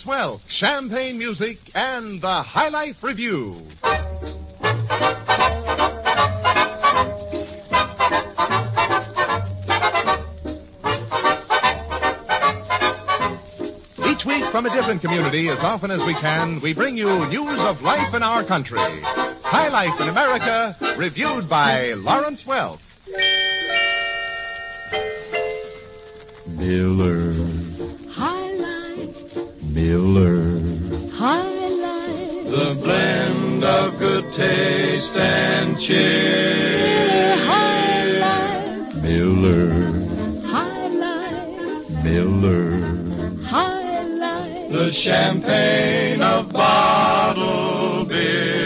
Welk, Champagne Music, and the High Life Review. Each week from a different community, as often as we can, we bring you news of life in our country. High Life in America, reviewed by Lawrence Welk. Miller. High Life. Miller. High Life. The blend of good taste and cheer. High Life. Miller. High Life. Miller. High Life. The champagne of bottled beer.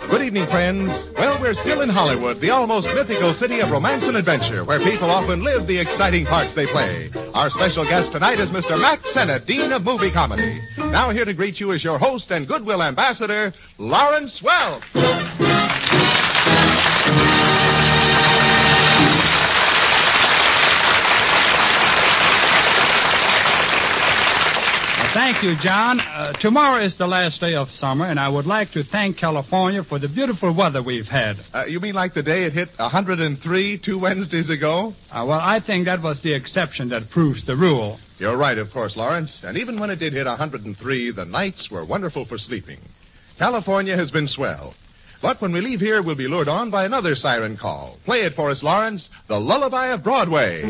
Good evening, friends. Well, we're still in Hollywood, the almost mythical city of romance and adventure, where people often live the exciting parts they play. Our special guest tonight is Mr. Max Sennett, Dean of Movie Comedy. Now here to greet you is your host and goodwill ambassador, Lawrence Welk. Thank you, John. Tomorrow is the last day of summer, and I would like to thank California for the beautiful weather we've had. You mean like the day it hit 103 2 Wednesdays ago? Well, I think that was the exception that proves the rule. You're right, of course, Lawrence. And even when it did hit 103, the nights were wonderful for sleeping. California has been swell. But when we leave here, we'll be lured on by another siren call. Play it for us, Lawrence. The Lullaby of Broadway.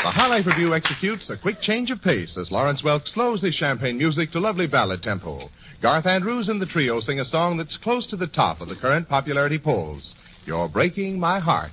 High Life Review executes a quick change of pace as Lawrence Welk slows his champagne music to lovely ballad tempo. Garth Andrews and the trio sing a song that's close to the top of the current popularity polls. You're Breaking My Heart.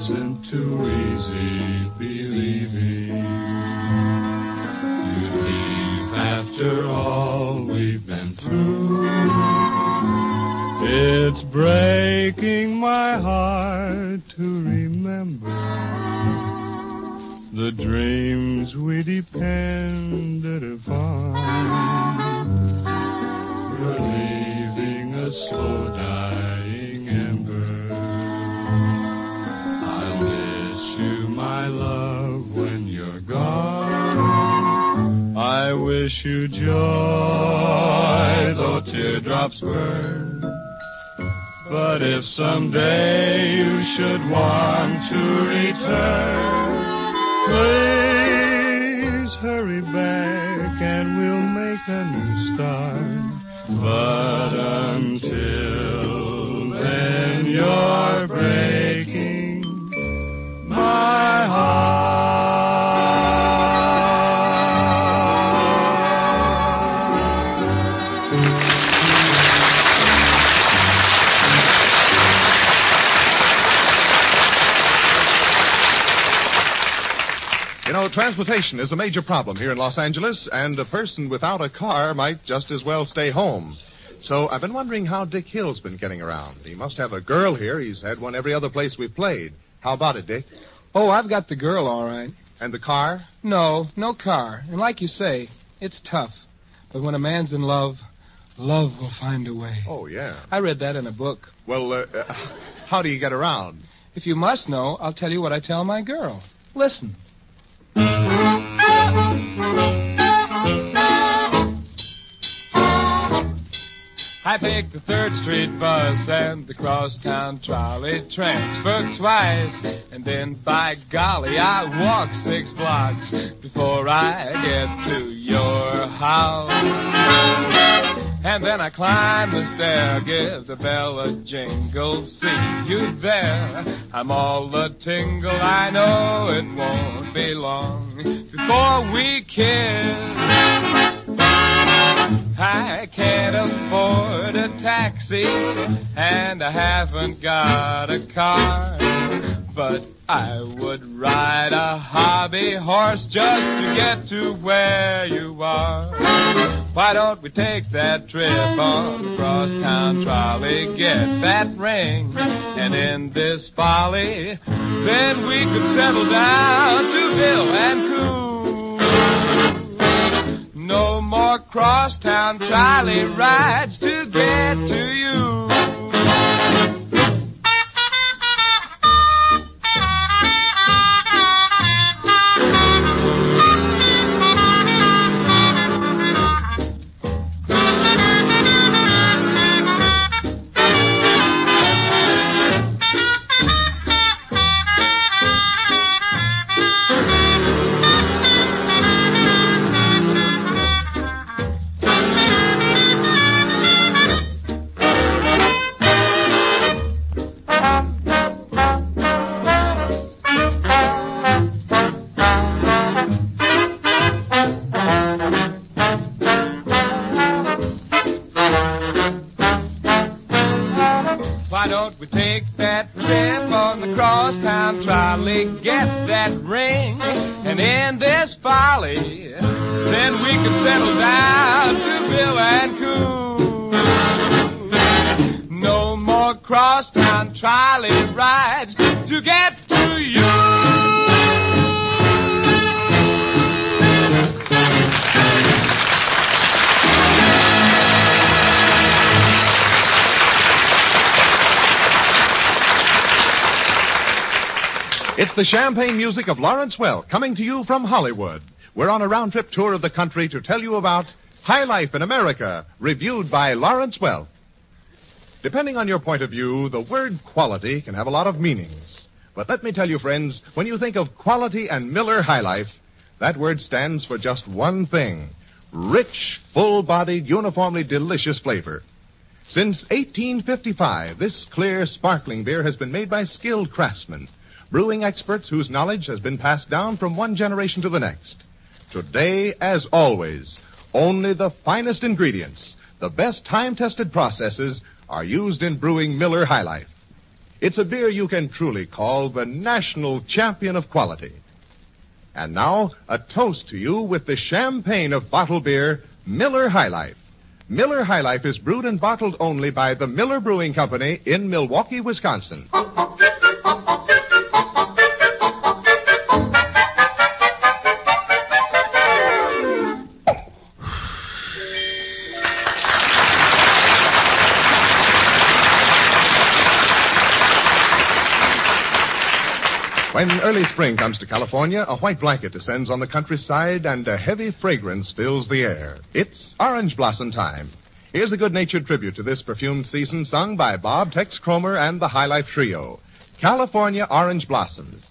isn't too easy believing you'd leave after all we've been through. It's breaking my heart to remember the dreams we depended upon. You're leaving a slow dying ember. I'll miss you, my love, when you're gone. I wish you joy, though teardrops burn. But if someday you should want to return, please hurry back and we'll make a new start. But until then, you're breaking my heart. You know, transportation is a major problem here in Los Angeles, and a person without a car might just as well stay home. So I've been wondering how Dick Hill's been getting around. He must have a girl here. He's had one every other place we've played. How about it, Dick? Oh, I've got the girl all right. And the car? No car. And like you say, it's tough. But when a man's in love, love will find a way. Oh, yeah. I read that in a book. Well, how do you get around? If you must know, I'll tell you what I tell my girl. Listen. I take the 3rd Street bus and the crosstown trolley transfer twice. And then, by golly, I walk 6 blocks before I get to your house. And then I climb the stair, give the bell a jingle, see you there. I'm all a tingle, I know it won't be long before we kiss. I can't afford a taxi, and I haven't got a car. But I would ride a hobby horse just to get to where you are. Why don't we take that trip on the crosstown trolley, get that ring, and in this folly, then we could settle down to Bill and Coo. No more crosstown trolley rides to get to you. Why don't we take that trip on the crosstown trolley, get that ring, and in this folly, then we can settle down to Bill and Coo. No more crosstown trolley rides to get to you. It's the champagne music of Lawrence Welk coming to you from Hollywood. We're on a round-trip tour of the country to tell you about High Life in America, reviewed by Lawrence Welk. Depending on your point of view, the word quality can have a lot of meanings. But let me tell you, friends, when you think of quality and Miller High Life, that word stands for just one thing: rich, full-bodied, uniformly delicious flavor. Since 1855, this clear, sparkling beer has been made by skilled craftsmen, brewing experts whose knowledge has been passed down from one generation to the next. Today, as always, only the finest ingredients, the best time-tested processes are used in brewing Miller High Life. It's a beer you can truly call the national champion of quality. And now, a toast to you with the champagne of bottled beer, Miller High Life. Miller High Life is brewed and bottled only by the Miller Brewing Company in Milwaukee, Wisconsin. When early spring comes to California, a white blanket descends on the countryside and a heavy fragrance fills the air. It's orange blossom time. Here's a good-natured tribute to this perfumed season sung by Bob, Tex Cromer, and the High Life Trio. California Orange Blossoms.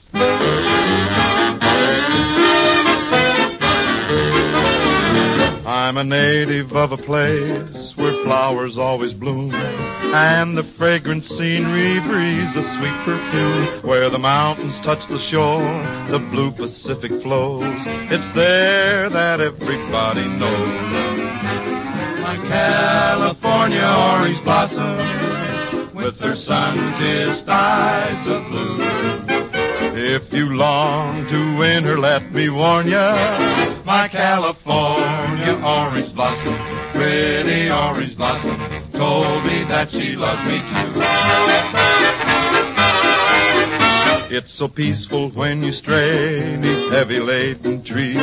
I'm a native of a place where flowers always bloom, and the fragrant scenery breathes a sweet perfume. Where the mountains touch the shore, the blue Pacific flows. It's there that everybody knows. My California orange blossom, with her sun-kissed eyes of blue. If you long to win her, let me warn ya, my California orange blossom, pretty orange blossom, told me that she loves me too. It's so peaceful when you stray neath heavy laden trees,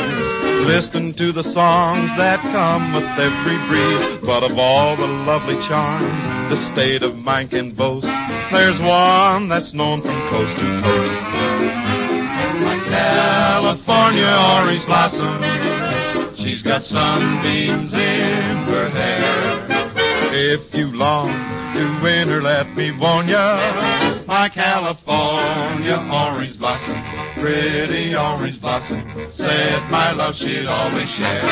listen to the songs that come with every breeze. But of all the lovely charms the state of mind can boast, there's one that's known from coast to coast. My California orange blossom, she's got sunbeams in her hair. If you long to win her, let me warn ya, my California orange blossom, pretty orange blossom, said my love she'd always share.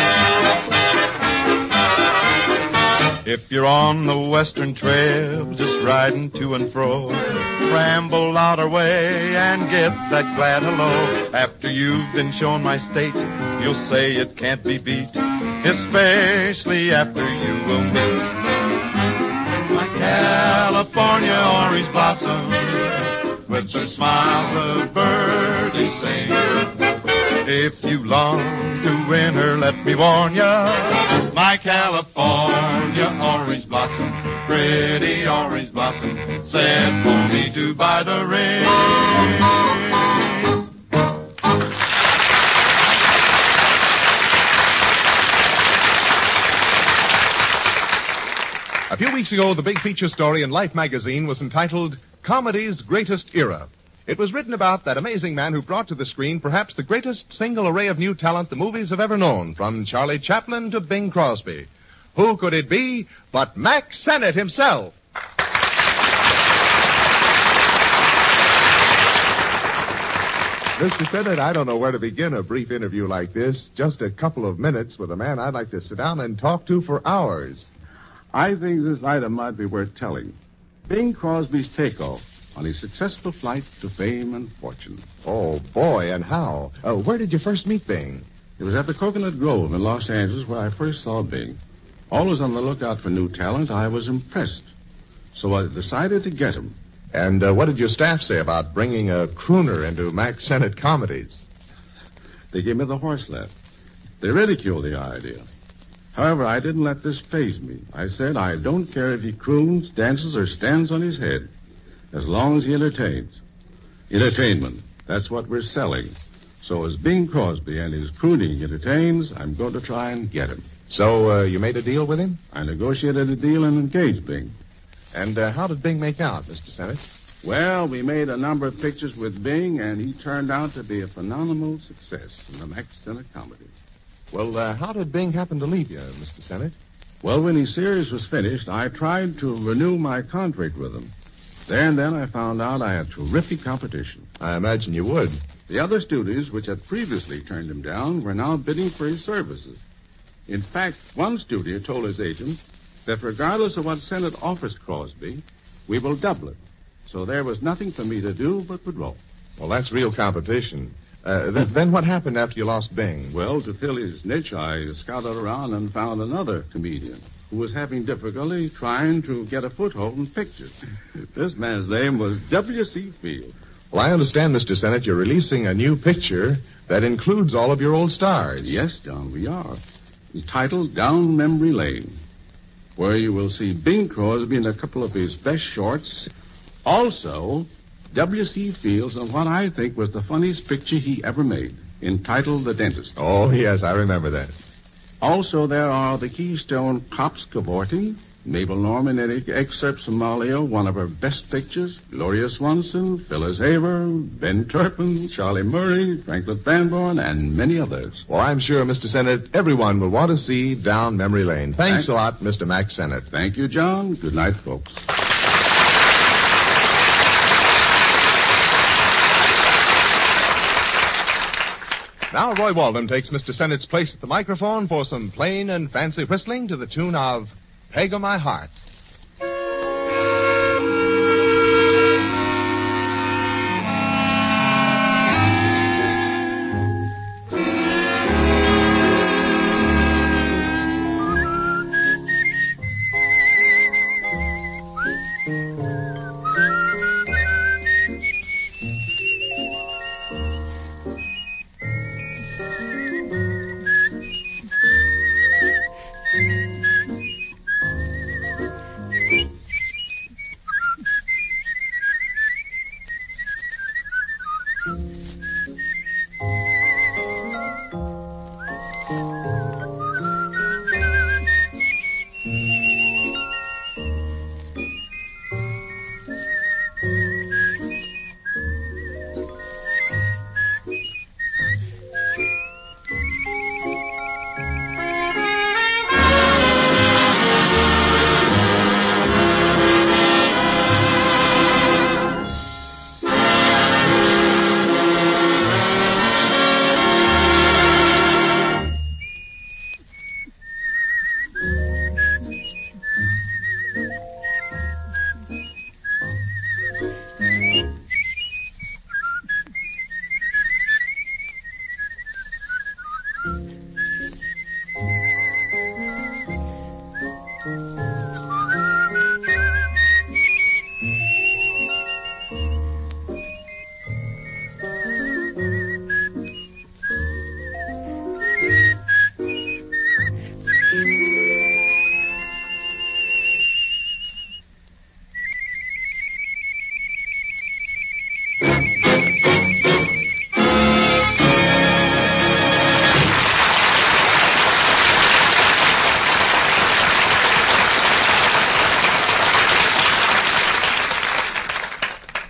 If you're on the western trail, just riding to and fro, ramble out our way and get that glad hello. After you've been shown my state, you'll say it can't be beat, especially after you will meet my California orange blossom. With her smile the birdies sing. If you long to win her, let me warn ya, my California orange blossom, pretty orange blossom, said for me to buy the ring. A few weeks ago, the big feature story in Life magazine was entitled Comedy's Greatest Era. It was written about that amazing man who brought to the screen perhaps the greatest single array of new talent the movies have ever known, from Charlie Chaplin to Bing Crosby. Who could it be but Mac Sennett himself? Mr. Sennett, I don't know where to begin a brief interview like this. Just a couple of minutes with a man I'd like to sit down and talk to for hours. I think this item might be worth telling. Bing Crosby's takeoff on his successful flight to fame and fortune. Oh, boy, and how? Where did you first meet Bing? It was at the Coconut Grove in Los Angeles where I first saw Bing. Always on the lookout for new talent, I was impressed. So I decided to get him. And what did your staff say about bringing a crooner into Mac Sennett comedies? They gave me the horse laugh. They ridiculed the idea. However, I didn't let this faze me. I said, I don't care if he croons, dances, or stands on his head, as long as he entertains. Entertainment, that's what we're selling. So as Bing Crosby and his crooning entertains, I'm going to try and get him. So you made a deal with him? I negotiated a deal and engaged Bing. And how did Bing make out, Mr. Sennett? Well, we made a number of pictures with Bing, and he turned out to be a phenomenal success in the Mac Sennett comedies. Well, how did Bing happen to leave you, Mr. Sennett? Well, when his series was finished, I tried to renew my contract with him. There and then I found out I had terrific competition. I imagine you would. The other studios, which had previously turned him down, were now bidding for his services. In fact, one studio told his agent that regardless of what Sennett offers Crosby, we will double it. So there was nothing for me to do but withdraw. Well, that's real competition. Then what happened after you lost Bing? Well, to fill his niche, I scouted around and found another comedian. who was having difficulty trying to get a foothold in pictures. This man's name was W.C. Field. Well, I understand, Mr. Sennett, you're releasing a new picture that includes all of your old stars. Yes, John, we are. Entitled Down Memory Lane, where you will see Bing Crosby in a couple of his best shorts. Also, W.C. Fields in what I think was the funniest picture he ever made, entitled The Dentist. Oh, yes, I remember that. Also, there are the Keystone Cops Cavorting, Mabel Norman in excerpts from Malia, one of her best pictures, Gloria Swanson, Phyllis Haver, Ben Turpin, Charlie Murray, Franklin Fanborn, and many others. Well, I'm sure, Mr. Sennett, everyone will want to see Down Memory Lane. Thanks a lot, Mr. Max Sennett. Thank you, John. Good night, folks. Now Roy Walden takes Mr. Sennett's place at the microphone for some plain and fancy whistling to the tune of Peg o' My Heart.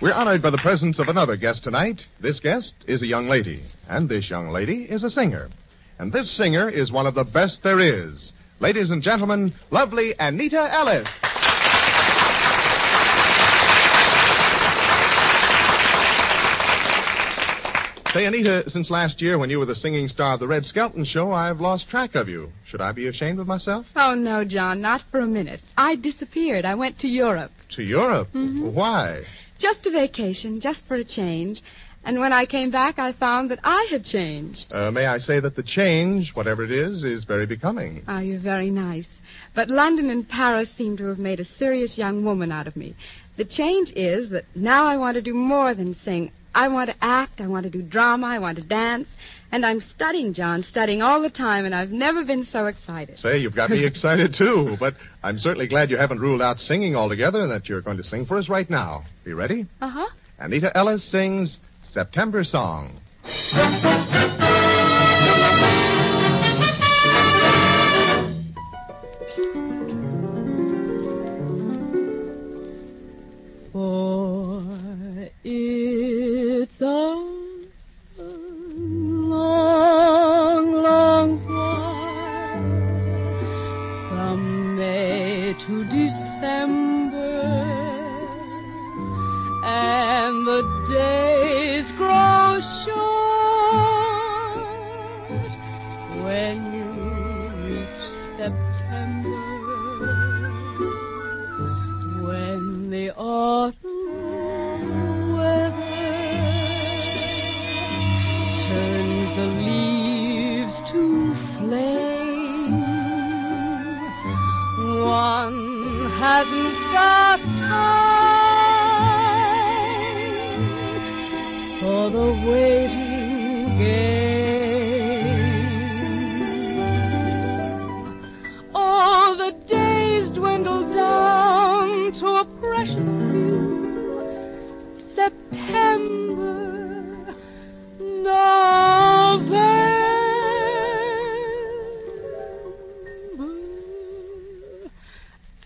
We're honored by the presence of another guest tonight. This guest is a young lady, and this young lady is a singer. And this singer is one of the best there is. Ladies and gentlemen, lovely Anita Ellis. Say, Anita, since last year when you were the singing star of the Red Skelton Show, I've lost track of you. Should I be ashamed of myself? Oh, no, John, not for a minute. I disappeared. I went to Europe. To Europe? Mm-hmm. Why? Just a vacation, just for a change. And when I came back, I found that I had changed. May I say that the change, whatever it is very becoming. Oh, you're very nice. But London and Paris seem to have made a serious young woman out of me. The change is that now I want to do more than sing. I want to act, I want to do drama, I want to dance. And I'm studying, John, studying all the time, and I've never been so excited. Say, you've got me excited, too. But I'm certainly glad you haven't ruled out singing altogether and that you're going to sing for us right now. Be ready? Uh-huh. Anita Ellis sings September Song. For it's a long, long while from May to December, and the days grow short when you reach September, when the autumn weather turns the leaves to flame, waiting game. All the days dwindle down to a precious few. September, November,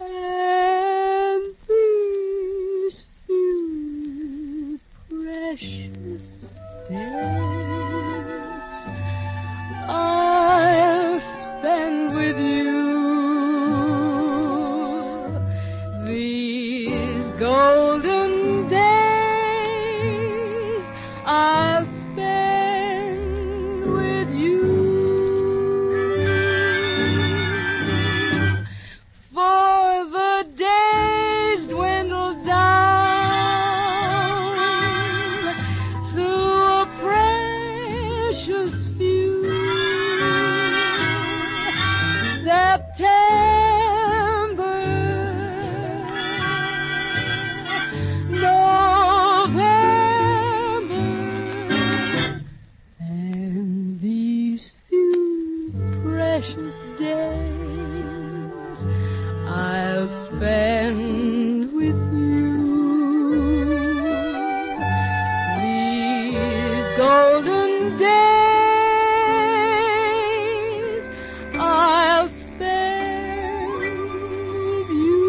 and these few precious days I'll spend with you. These golden days I'll spend with you. For the days dwindle down to a precious few. September, November, and these few precious days I'll spend with you. These golden days I'll spend with you.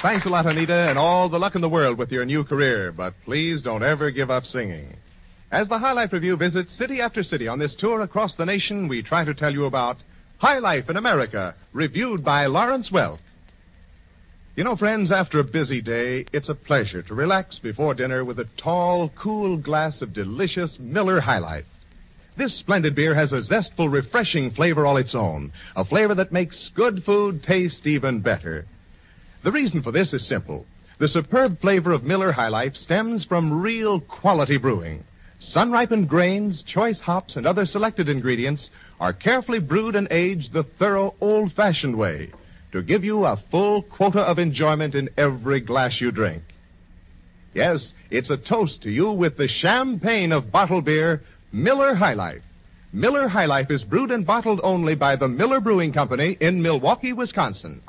Thanks a lot, Anita, and all the luck in the world with your new career. But please don't ever give up singing. As the High Life Review visits city after city on this tour across the nation, we try to tell you about High Life in America, reviewed by Lawrence Welk. You know, friends, after a busy day, it's a pleasure to relax before dinner with a tall, cool glass of delicious Miller High Life. This splendid beer has a zestful, refreshing flavor all its own, a flavor that makes good food taste even better. The reason for this is simple. The superb flavor of Miller High Life stems from real quality brewing. Sun-ripened grains, choice hops, and other selected ingredients are carefully brewed and aged the thorough, old-fashioned way to give you a full quota of enjoyment in every glass you drink. Yes, it's a toast to you with the champagne of bottled beer, Miller High Life. Miller High Life is brewed and bottled only by the Miller Brewing Company in Milwaukee, Wisconsin.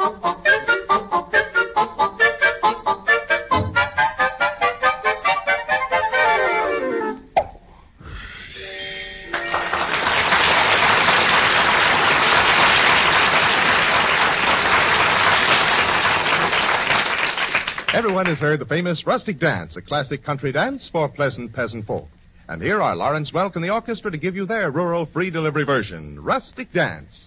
Everyone has heard the famous rustic dance, a classic country dance for pleasant peasant folk. And here are Lawrence Welk and the orchestra to give you their rural free delivery version, Rustic Dance.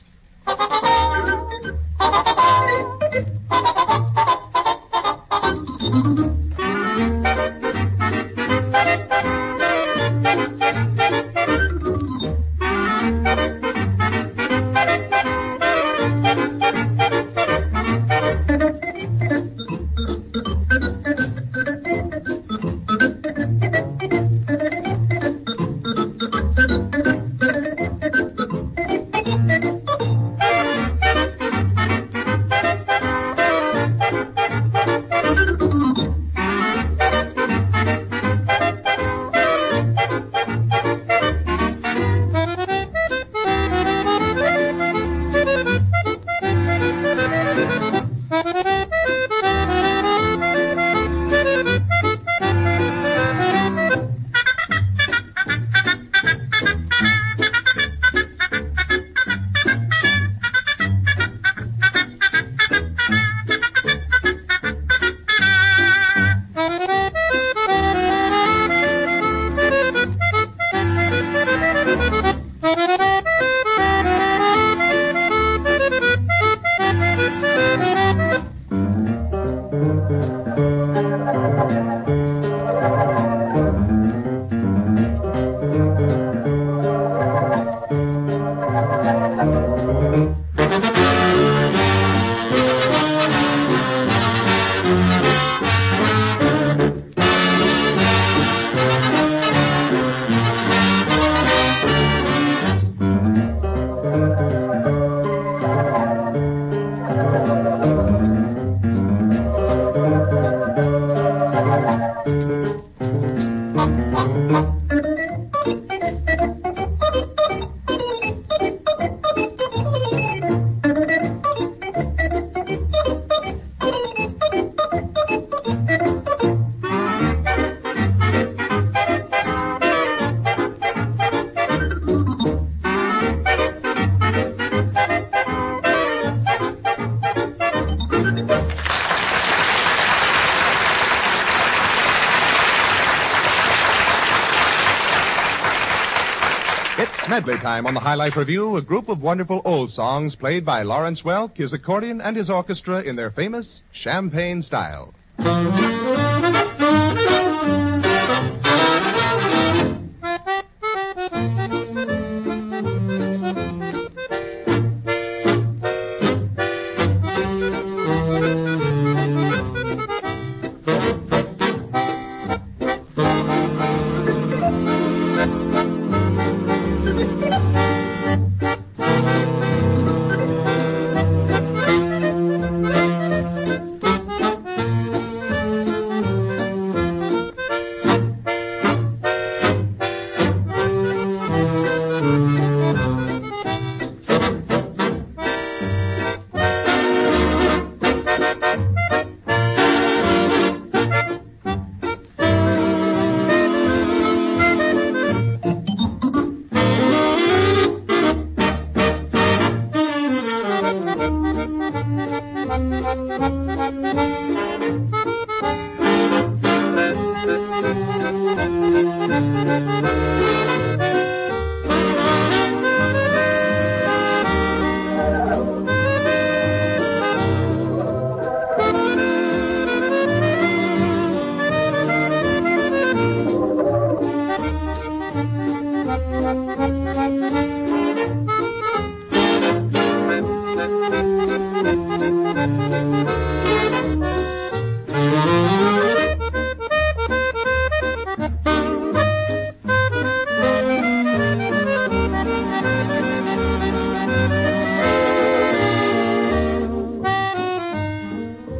medley time on the High Life Review, a group of wonderful old songs played by Lawrence Welk, his accordion, and his orchestra in their famous champagne style.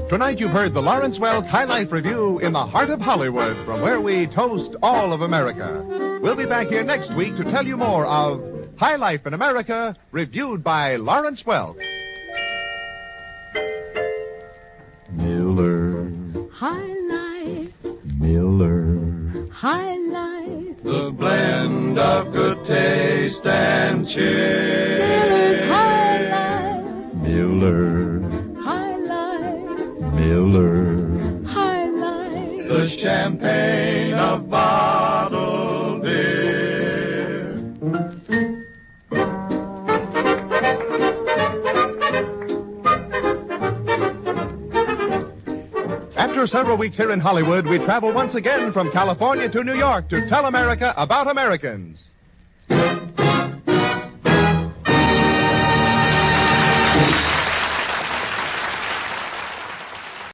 Tonight you've heard the Lawrence Welk High Life Review in the heart of Hollywood, from where we toast all of America. We'll be back here next week to tell you more of High Life in America, reviewed by Lawrence Welk. Miller, High Life, Miller, High Life. the blend of good taste and cheer. High Life, Miller, High Life, Miller, High Life. the champagne of bottled beer. After several weeks here in Hollywood, we travel once again from California to New York to tell America about Americans.